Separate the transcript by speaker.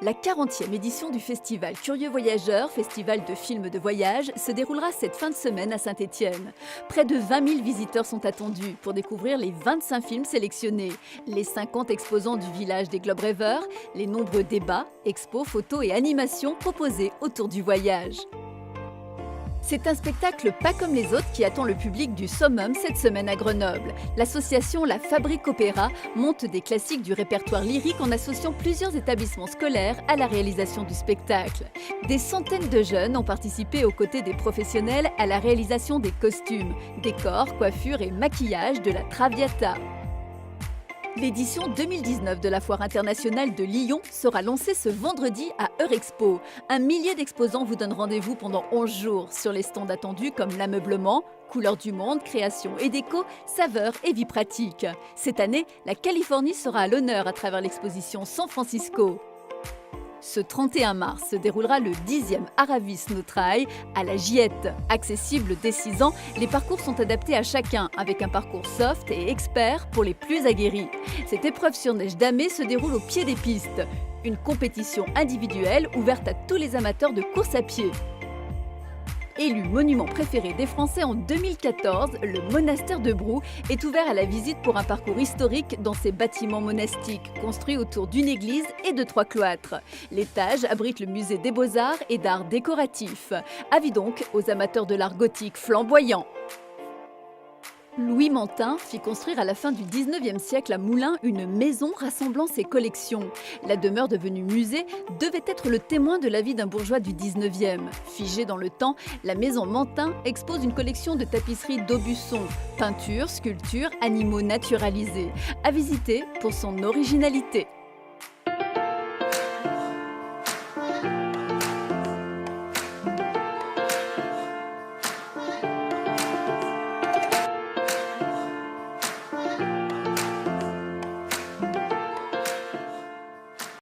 Speaker 1: La 40e édition du festival Curieux Voyageurs, festival de films de voyage, se déroulera cette fin de semaine à Saint-Étienne. Près de 20 000 visiteurs sont attendus pour découvrir les 25 films sélectionnés, les 50 exposants du village des Globe Rêveurs, les nombreux débats, expos, photos et animations proposés autour du voyage. C'est un spectacle pas comme les autres qui attend le public du Summum cette semaine à Grenoble. L'association La Fabrique Opéra monte des classiques du répertoire lyrique en associant plusieurs établissements scolaires à la réalisation du spectacle. Des centaines de jeunes ont participé aux côtés des professionnels à la réalisation des costumes, décors, coiffures et maquillages de la Traviata. L'édition 2019 de la Foire internationale de Lyon sera lancée ce vendredi à Eurexpo. Un millier d'exposants vous donnent rendez-vous pendant 11 jours sur les stands attendus comme l'ameublement, couleurs du monde, création et déco, saveurs et vie pratique. Cette année, la Californie sera à l'honneur à travers l'exposition San Francisco. Ce 31 mars se déroulera le 10e Aravis Snow Trail à la Giette. Accessible dès 6 ans, les parcours sont adaptés à chacun avec un parcours soft et expert pour les plus aguerris. Cette épreuve sur neige damée se déroule au pied des pistes. Une compétition individuelle ouverte à tous les amateurs de course à pied. Élu monument préféré des Français en 2014, le monastère de Brou est ouvert à la visite pour un parcours historique dans ses bâtiments monastiques, construits autour d'une église et de 3 cloîtres. L'étage abrite le musée des beaux-arts et d'art décoratif. Avis donc aux amateurs de l'art gothique flamboyant. Louis Mantin fit construire à la fin du 19e siècle à Moulins une maison rassemblant ses collections. La demeure devenue musée devait être le témoin de la vie d'un bourgeois du 19e. Figée dans le temps, la maison Mantin expose une collection de tapisseries d'Aubusson, peintures, sculptures, animaux naturalisés. À visiter pour son originalité.